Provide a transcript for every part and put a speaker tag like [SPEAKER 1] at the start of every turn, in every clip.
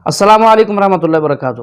[SPEAKER 1] السلام علیکم ورحمۃ اللہ وبرکاتہ۔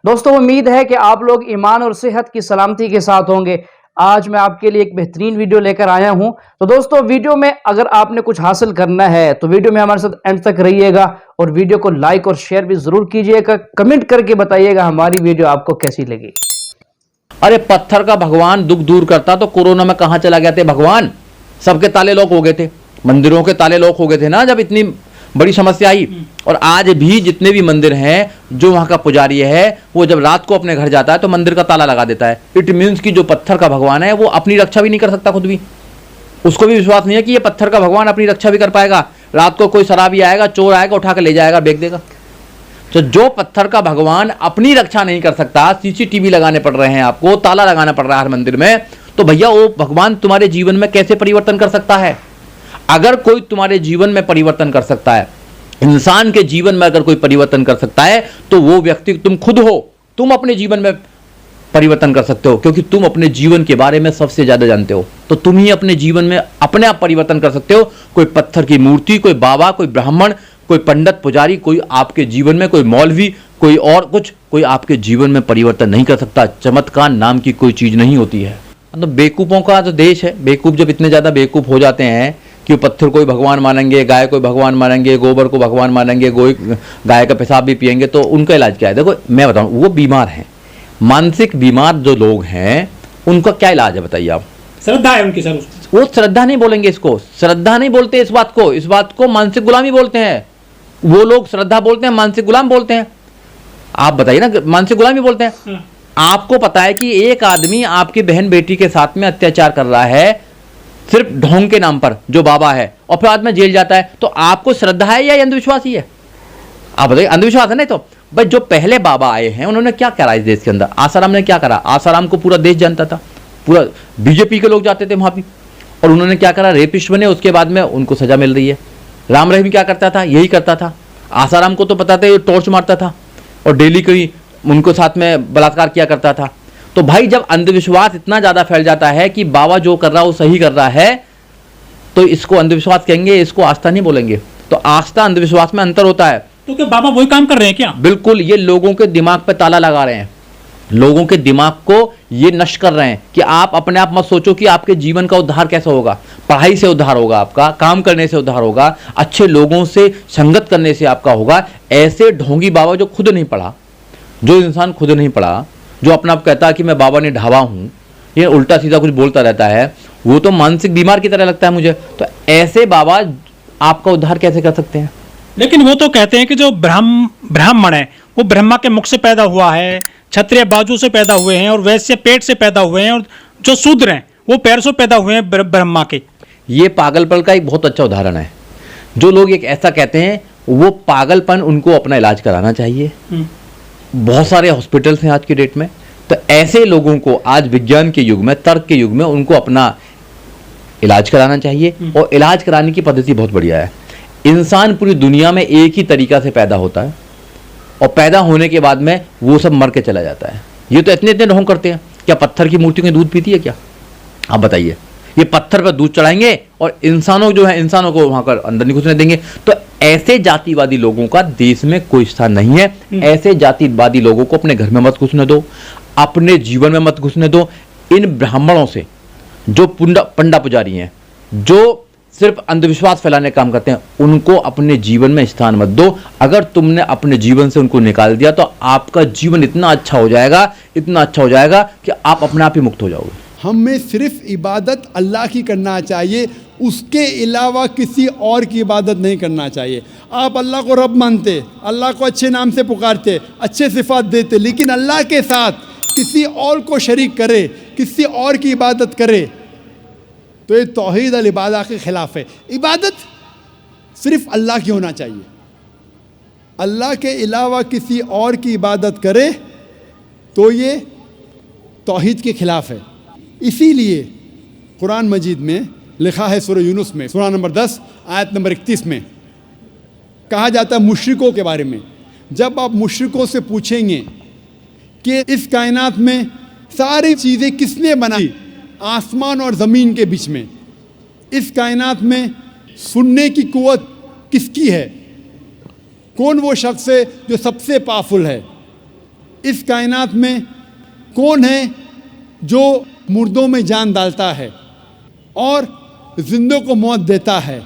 [SPEAKER 1] دوستو، امید ہے کہ آپ لوگ ایمان اور صحت کی سلامتی کے ساتھ ہوں گے۔ آج میں آپ کے لیے ایک بہترین ویڈیو لے کر آیا ہوں۔ تو دوستو، ویڈیو میں اگر آپ نے کچھ حاصل کرنا ہے تو ویڈیو میں ہمارے ساتھ اینڈ تک رہیے گا، اور ویڈیو کو لائک اور شیئر بھی ضرور کیجئے گا۔ کمنٹ کر کے بتائیے گا ہماری ویڈیو آپ کو کیسی لگی۔
[SPEAKER 2] ارے پتھر کا بھگوان دکھ دور کرتا تو کورونا میں کہاں چلا گیا تھے بھگوان؟ سب کے تالے لوک ہو گئے تھے، مندروں کے تالے لوک ہو گئے تھے نا جب اتنی بڑی سمسیا آئی۔ اور آج بھی جتنے بھی مندر ہیں، جو وہاں کا پجاری ہے وہ جب رات کو اپنے گھر جاتا ہے تو مندر کا تالا لگا دیتا ہے۔ اٹ مینس کہ جو پتھر کا بھگوان ہے وہ اپنی رکشا بھی نہیں کر سکتا، خود بھی اس کو بھی وشواس نہیں ہے کہ یہ پتھر کا بھگوان اپنی رکشا بھی کر پائے گا۔ رات کو کوئی شرابی آئے گا، چور آئے گا، اٹھا کے لے جائے گا، بیچ دے گا۔ تو جو پتھر کا بھگوان اپنی رکشا نہیں کر سکتا، CCTV لگانے پڑ رہے ہیں آپ کو، تالا لگانا پڑ رہا ہے ہر مندر میں، تو بھیا وہ بھگوان تمہارے جیون میں کیسے پریورتن کر سکتا ہے؟ اگر کوئی تمہارے جیون میں پریورتن کر سکتا ہے، انسان کے جیون میں اگر کوئی پریورتن کر سکتا ہے، تو وہ ویکتی تم خود ہو۔ تم اپنے جیون میں پریورتن کر سکتے ہو، کیونکہ تم اپنے جیون کے بارے میں سب سے زیادہ جانتے ہو، تو تم ہی اپنے جیون میں اپنے آپ پریورتن کر سکتے ہو۔ کوئی پتھر کی مورتی، کوئی بابا، کوئی برہمن، کوئی پنڈت پجاری، کوئی آپ کے جیون میں، کوئی مولوی، کوئی اور کچھ، کوئی آپ کے جیون میں پریورتن نہیں کر سکتا۔ چمتکار نام کی کوئی چیز نہیں ہوتی ہے۔ مطلب بیوقوفوں کا تو دیش ہے۔ بیوقوف جب اتنے زیادہ بیوقوف ہو جاتے ہیں کہ پتھر کو بھگوان مانیں گے، گائے کو بھگوان مانیں گے، گوبر کو بھگوان مانیں گے، گائے کا پیشاب بھی پئیں گے، تو ان کا علاج کیا ہے؟ دیکھو میں بتاؤں، وہ بیمار ہیں، مانسک بیمار جو لوگ ہیں، ان کا کیا علاج ہے بتائیے آپ؟
[SPEAKER 3] شردھا ہے ان کی، سر
[SPEAKER 2] وہ شردھا نہیں بولیں گے، اس کو شردھا نہیں بولتے، اس بات کو مانسک غلامی بولتے ہیں۔ وہ لوگ شردھا بولتے ہیں، مانسک غلام بولتے ہیں۔ آپ بتائیے نا، مانسک غلامی بولتے ہیں۔ آپ کو پتا ہے کہ ایک آدمی آپ کی بہن بیٹی کے ساتھ میں اتیاچار کر رہا ہے صرف ڈھونگ کے نام پر، جو بابا ہے، اور پھر بعد میں جیل جاتا ہے، تو آپ کو شردھا ہے یا اندھ وشواس ہی ہے؟ آپ بتائیے، اندھ وشواس ہے نہیں تو بھائی جو پہلے بابا آئے ہیں انہوں نے کیا کرا اس دیش کے اندر؟ آسارام نے کیا کرا؟ آسارام کو پورا دیش جانتا تھا، پورا BJP کے لوگ جاتے تھے وہاں بھی، اور انہوں نے کیا کرا؟ ریپسٹ بنے، اس کے بعد میں ان کو سزا مل رہی ہے۔ رام رہیم کیا کرتا تھا؟ یہی کرتا تھا۔ آسارام کو تو پتا تھا، یہ ٹارچ مارتا تھا اور ڈیلی کوئی ان کو ساتھ میں بلاತ್ಕಾರ کیا کرتا تھا۔ تو بھائی جب اندھ وشواس اتنا زیادہ پھیل جاتا ہے کہ بابا جو کر رہا ہے وہ صحیح کر رہا ہے، تو اس کو اندھ وشواس کہیں گے، اس کو آستھا نہیں بولیں گے۔ تو آستھا اندھ وشواس میں انتر ہوتا ہے۔
[SPEAKER 3] تو کیا بابا وہی کام کر رہے ہیں کیا؟
[SPEAKER 2] بالکل، یہ لوگوں کے دماغ پہ تالا لگا رہے ہیں، لوگوں کے دماغ کو یہ نشٹ کر رہے ہیں کہ آپ اپنے آپ مت سوچو کہ آپ کے جیون کا ادھار کیسا ہوگا۔ پڑھائی سے ادھار ہوگا، آپ کا کام کرنے سے ادھار ہوگا، اچھے لوگوں سے سنگت کرنے سے آپ کا ہوگا۔ ایسے ڈھونگی بابا جو خود نہیں پڑھا، جو انسان خود نہیں پڑھا، جو اپنا آپ کہتا ہے کہ میں بابا نے ڈھاوا ہوں، یہ الٹا سیدھا کچھ بولتا رہتا ہے، وہ تو مانسک بیمار کی طرح لگتا ہے مجھے۔ تو ایسے بابا آپ کا ادھار کیسے کر سکتے ہیں؟
[SPEAKER 3] لیکن وہ تو کہتے ہیں کہ جو برہمن ہے وہ برہما کے مکھ سے پیدا ہوا ہے، چھتریہ بازو سے پیدا ہوئے ہیں، اور ویسے پیٹ سے پیدا ہوئے ہیں، اور جو شودر ہیں وہ پیر سے پیدا ہوئے ہیں برہما کے۔
[SPEAKER 2] یہ پاگل پن کا ایک بہت اچھا ادھارن ہے۔ جو لوگ ایک ایسا کہتے ہیں، وہ پاگل پن ان کو اپنا علاج کرانا چاہیے۔ بہت سارے ہاسپٹلس ہیں آج کی ڈیٹ میں، تو ایسے لوگوں کو آج وگیان کے یگ میں، ترک کے یگ میں، ان کو اپنا علاج کرانا چاہیے۔ اور علاج کرانے کی پدھتی بہت بڑھیا ہے۔ انسان پوری دنیا میں ایک ہی طریقہ سے پیدا ہوتا ہے، اور پیدا ہونے کے بعد میں وہ سب مر کے چلا جاتا ہے۔ یہ تو اتنے ڈھونگ کرتے ہیں۔ کیا پتھر کی مورتی میں دودھ پیتی ہے کیا؟ آپ بتائیے، یہ پتھر پہ دودھ چڑھائیں گے اور انسانوں جو ہیں، انسانوں کو وہاں پر اندر نہیں گھسنے دیں گے۔ تو ایسے جاتی وادی لوگوں کا دیش میں کوئی استھان نہیں ہے۔ ایسے جاتی وادی لوگوں کو اپنے گھر میں مت گھسنے دو، اپنے جیون میں مت گھسنے دو۔ ان برہمنوں سے، جو پنڈا پجاری ہیں، جو صرف اندھ وشواس پھیلانے کا کام کرتے ہیں، ان کو اپنے جیون میں استھان مت دو۔ اگر تم نے اپنے جیون سے ان کو نکال دیا تو آپ کا جیون اتنا اچھا ہو جائے گا، اتنا اچھا ہو جائے گا کہ آپ اپنے آپ ہی مکت ہو جاؤ گے۔
[SPEAKER 4] ہمیں صرف عبادت اللہ کی کرنا چاہیے، اس کے علاوہ کسی اور کی عبادت نہیں کرنا چاہیے۔ آپ اللہ کو رب مانتے، اللہ کو اچھے نام سے پکارتے، اچھے صفات دیتے، لیکن اللہ کے ساتھ کسی اور کو شریک کرے، کسی اور کی عبادت کرے، تو یہ توحید العبادہ کے خلاف ہے۔ عبادت صرف اللہ کی ہونا چاہیے۔ اللہ کے علاوہ کسی اور کی عبادت کرے تو یہ توحید کے خلاف ہے۔ اسی لیے قرآن مجید میں لکھا ہے، سورہ یونس میں، سورہ نمبر 10 آیت نمبر 31 میں کہا جاتا ہے مشرکوں کے بارے میں، جب آپ مشرکوں سے پوچھیں گے کہ اس کائنات میں ساری چیزیں کس نے بنائی، آسمان اور زمین کے بیچ میں، اس کائنات میں سننے کی قوت کس کی ہے، کون وہ شخص ہے جو سب سے پاورفل ہے؟ اس کائنات میں کون ہے جو مردوں میں جان ڈالتا ہے اور زندوں کو موت دیتا ہے؟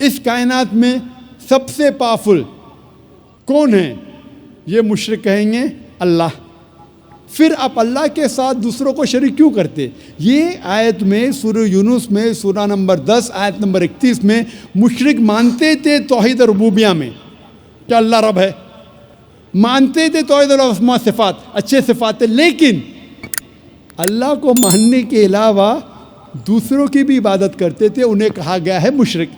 [SPEAKER 4] اس کائنات میں سب سے پاورفل کون ہے؟ یہ مشرک کہیں گے اللہ۔ پھر آپ اللہ کے ساتھ دوسروں کو شریک کیوں کرتے؟ یہ آیت میں سورہ یونس میں سورہ نمبر 10 آیت نمبر 31 میں مشرک مانتے تھے توحید ربوبیہ میں کہ اللہ رب ہے، مانتے تھے توحید الاسماء صفات، اچھے صفات ہیں، لیکن اللہ کو ماننے کے علاوہ دوسروں کی بھی عبادت کرتے تھے، انہیں کہا گیا ہے مشرک۔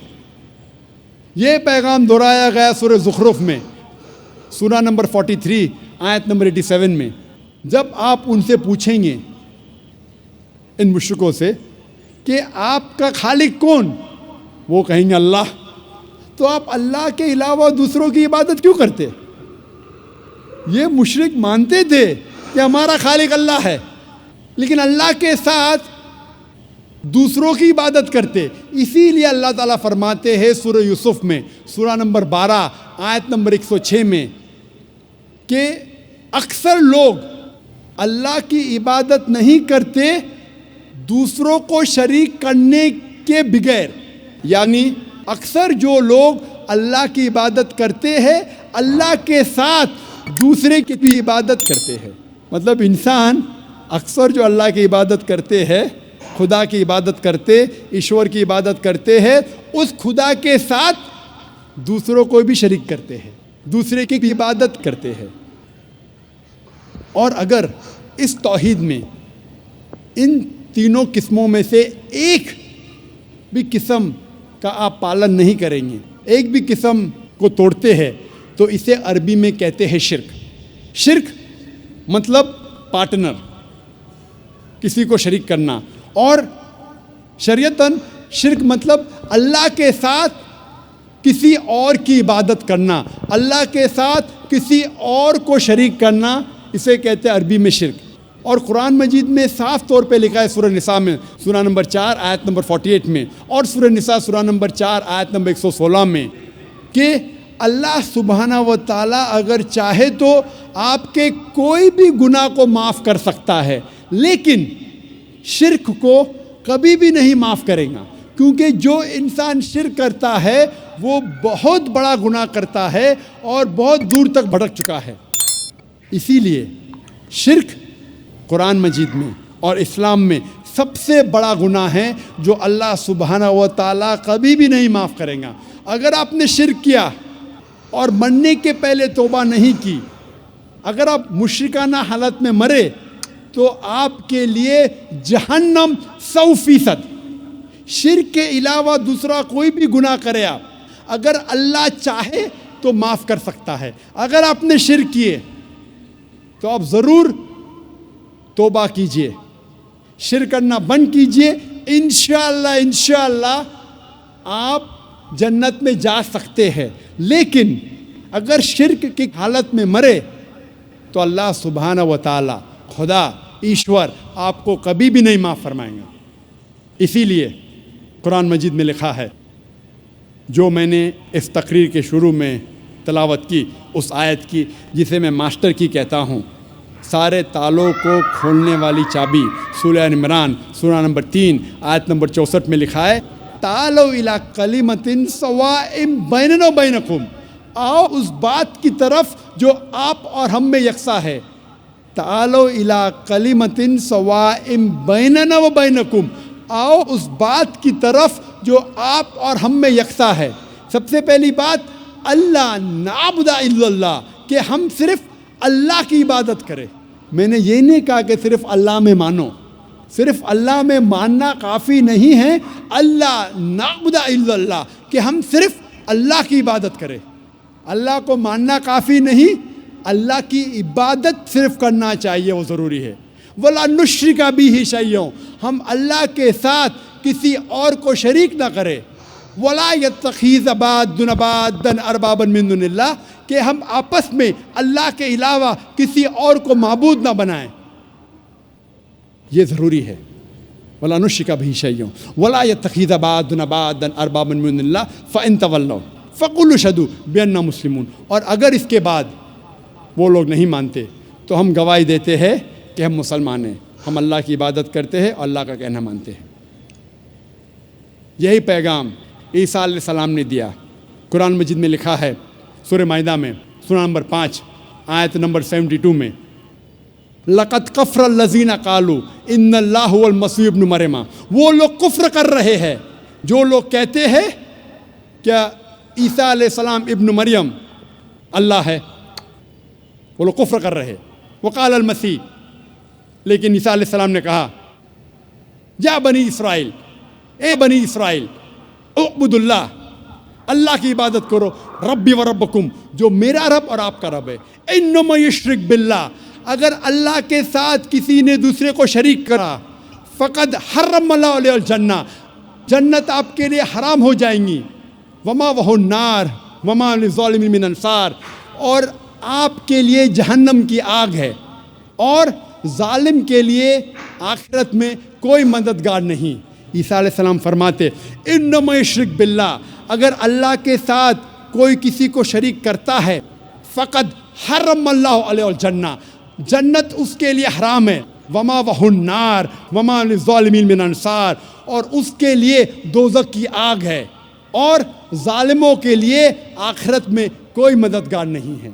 [SPEAKER 4] یہ پیغام دہرایا گیا سورہ زخرف میں سورہ نمبر 43 آیت نمبر 87 میں۔ جب آپ ان سے پوچھیں گے ان مشرکوں سے کہ آپ کا خالق کون، وہ کہیں گے اللہ، تو آپ اللہ کے علاوہ دوسروں کی عبادت کیوں کرتے؟ یہ مشرک مانتے تھے کہ ہمارا خالق اللہ ہے، لیکن اللہ کے ساتھ دوسروں کی عبادت کرتے۔ اسی لیے اللہ تعالیٰ فرماتے ہیں سورہ یوسف میں سورہ نمبر 12 آیت نمبر 106 میں کہ اکثر لوگ اللہ کی عبادت نہیں کرتے دوسروں کو شریک کرنے کے بغیر، یعنی اکثر جو لوگ اللہ کی عبادت کرتے ہیں اللہ کے ساتھ دوسرے کی بھی عبادت کرتے ہیں۔ مطلب انسان اکثر جو اللہ کی عبادت کرتے ہیں، خدا کی عبادت کرتے، ایشور کی عبادت کرتے ہیں، اس خدا کے ساتھ دوسروں کو بھی شریک کرتے ہیں، دوسرے کی بھی عبادت کرتے ہیں۔ اور اگر اس توحید میں ان تینوں قسموں میں سے ایک بھی قسم کا آپ پالن نہیں کریں گے، ایک بھی قسم کو توڑتے ہیں، تو اسے عربی میں کہتے ہیں شرک۔ شرک مطلب پارٹنر، کسی کو شریک کرنا، اور شریعتاً شرک مطلب اللہ کے ساتھ کسی اور کی عبادت کرنا، اللہ کے ساتھ کسی اور کو شریک کرنا، اسے کہتے ہیں عربی میں شرک۔ اور قرآن مجید میں صاف طور پہ لکھا ہے سورہ نساء میں سورہ نمبر 4 آیت نمبر 48 میں، اور سورہ نساء سورہ نمبر 4 آیت نمبر 116 میں کہ اللہ سبحانہ و تعالیٰ اگر چاہے تو آپ کے کوئی بھی گناہ کو معاف کر سکتا ہے، لیکن شرک کو کبھی بھی نہیں معاف کرے گا، کیونکہ جو انسان شرک کرتا ہے وہ بہت بڑا گناہ کرتا ہے اور بہت دور تک بھٹک چکا ہے۔ اسی لیے شرک قرآن مجید میں اور اسلام میں سب سے بڑا گناہ ہے جو اللہ سبحانہ و تعالیٰ کبھی بھی نہیں معاف کرے گا۔ اگر آپ نے شرک کیا اور مرنے کے پہلے توبہ نہیں کی، اگر آپ مشرکانہ حالت میں مرے تو آپ کے لیے جہنم 100%۔ شرک کے علاوہ دوسرا کوئی بھی گناہ کرے آپ، اگر اللہ چاہے تو معاف کر سکتا ہے۔ اگر آپ نے شرک کیے تو آپ ضرور توبہ کیجئے، شرک کرنا بند کیجئے، انشاءاللہ آپ جنت میں جا سکتے ہیں۔ لیکن اگر شرک کی حالت میں مرے تو اللہ سبحانہ و تعالی، خدا ایشور آپ کو کبھی بھی نہیں معاف فرمائیں گا۔ اسی لیے قرآن مجید میں لکھا ہے، جو میں نے اس تقریر کے شروع میں تلاوت کی، اس آیت کی جسے میں ماسٹر کی کہتا ہوں، سارے تالوں کو کھولنے والی چابی، سورہ عمران سورہ نمبر 3 آیت نمبر 64 میں لکھا ہے، تعالوا الی کلمۃ سواء بیننا و بینکم، آؤ اس بات کی طرف جو آپ اور ہم میں یکساں ہے۔ تعالوا الی کلمۃ سواء بیننا و بینکم، آؤ اس بات کی طرف جو آپ اور ہم میں یکساں ہے۔ سب سے پہلی بات، اللہ نعبد الا اللہ، کہ ہم صرف اللہ کی عبادت کریں۔ میں نے یہ نہیں کہا کہ صرف اللہ میں مانو، صرف اللہ میں ماننا کافی نہیں ہے، اللہ نعبد الا اللہ، کہ ہم صرف اللہ کی عبادت کریں۔ اللہ کو ماننا کافی نہیں، اللہ کی عبادت صرف کرنا چاہیے، وہ ضروری ہے۔ وَلَا نُشْرِكَ بِهِ شَيْئًا، ہم اللہ کے ساتھ کسی اور کو شریک نہ کریں۔ وَلَا يَتَّخِذَ بَعْضُنَا بَعْضًا أَرْبَابًا مِّن دُونِ اللَّهِ، کہ ہم آپس میں اللہ کے علاوہ کسی اور کو معبود نہ بنائیں، یہ ضروری ہے۔ وَلَا نُشْرِكَ بِهِ شَيْئًا وَلَا يَتَّخِذَ بَعْضُنَا بَعْضًا أَرْبَابًا مِّن دُونِ اللَّهِ فَإِن تَوَلَّوْا فقولوا اشہدوا بأننا مسلمون. اور اگر اس کے بعد وہ لوگ نہیں مانتے تو ہم گواہی دیتے ہیں کہ ہم مسلمان ہیں, ہم اللہ کی عبادت کرتے ہیں اور اللہ کا کہنا مانتے ہیں. یہی پیغام عیسیٰ علیہ السلام نے دیا. قرآن مجید میں لکھا ہے سورہ مائدہ میں سورہ نمبر 5 آیت نمبر 72 میں, لقد کفر الذین قالوا ان اللہ هو المسیح ابن مریم. وہ لوگ کفر کر رہے ہیں جو لوگ کہتے ہیں کیا عیسیٰ علیہ السلام ابن مریم اللہ ہے, وہ لوگ کفر کر رہے. وقال المسیح, لیکن عیسیٰ علیہ السلام نے کہا یا بنی اسرائیل, اے بنی اسرائیل, اعبدوا اللہ, اللہ کی عبادت کرو, ربی و ربکم, جو میرا رب اور آپ کا رب ہے. انما یشرک باللہ, اگر اللہ کے ساتھ کسی نے دوسرے کو شریک کرا, فقد حرم اللہ علیہ الجنہ, جنت آپ کے لیے حرام ہو جائیں گی. وما وہو النار وما للظالمین من انصار, اور آپ کے لیے جہنم کی آگ ہے اور ظالم کے لیے آخرت میں کوئی مددگار نہیں. عیسیٰ علیہ السلام فرماتے انما یشرک باللہ, اگر اللہ کے ساتھ کوئی کسی کو شریک کرتا ہے, فقد حرم اللہ علیہ الجنہ, جنت اس کے لیے حرام ہے. وما وہو النار وما للظالمین من انصار, اور اس کے لیے دوزخ کی آگ ہے اور ظالموں کے لیے آخرت میں کوئی مددگار نہیں ہے.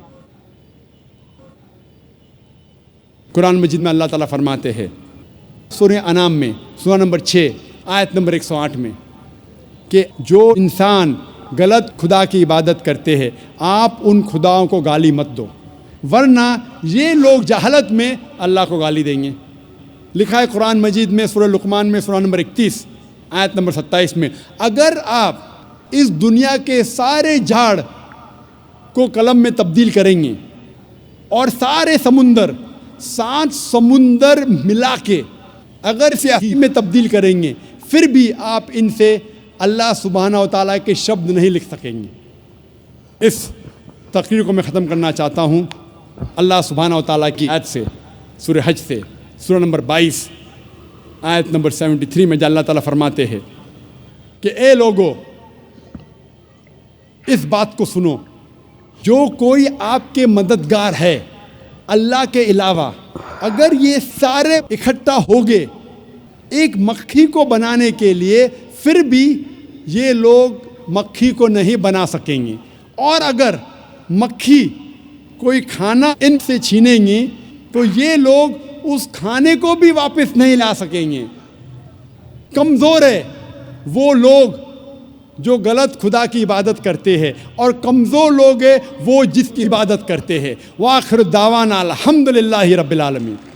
[SPEAKER 4] قرآن مجید میں اللہ تعالیٰ فرماتے ہیں سورہ انعام میں سورہ نمبر 6 آیت نمبر 108 میں کہ جو انسان غلط خدا کی عبادت کرتے ہیں آپ ان خداؤں کو گالی مت دو, ورنہ یہ لوگ جہالت میں اللہ کو گالی دیں گے. لکھا ہے قرآن مجید میں سورہ لقمان میں سورہ نمبر 31 آیت نمبر 27 میں, اگر آپ اس دنیا کے سارے جھاڑ کو قلم میں تبدیل کریں گے اور سارے سمندر 7 سمندر ملا کے اگر سیاہی میں تبدیل کریں گے, پھر بھی آپ ان سے اللہ سبحانہ و تعالیٰ کے شبد نہیں لکھ سکیں گے. اس تقریر کو میں ختم کرنا چاہتا ہوں اللہ سبحانہ و تعالیٰ کی آیت سے, سورہ حج سے, سورہ نمبر 22 آیت نمبر 73 میں, جہاں اللہ تعالیٰ فرماتے ہیں کہ اے لوگو اس بات کو سنو, جو کوئی آپ کے مددگار ہے اللہ کے علاوہ, اگر یہ سارے اکٹھا ہو گئے ایک مکھی کو بنانے کے لیے, پھر بھی یہ لوگ مکھی کو نہیں بنا سکیں گے. اور اگر مکھی کوئی کھانا ان سے چھینیں گی تو یہ لوگ اس کھانے کو بھی واپس نہیں لا سکیں گے. کمزور ہے وہ لوگ جو غلط خدا کی عبادت کرتے ہیں, اور کمزور لوگ ہیں وہ جس کی عبادت کرتے ہیں. وآخر دعوانا الحمدللہ رب العالمین.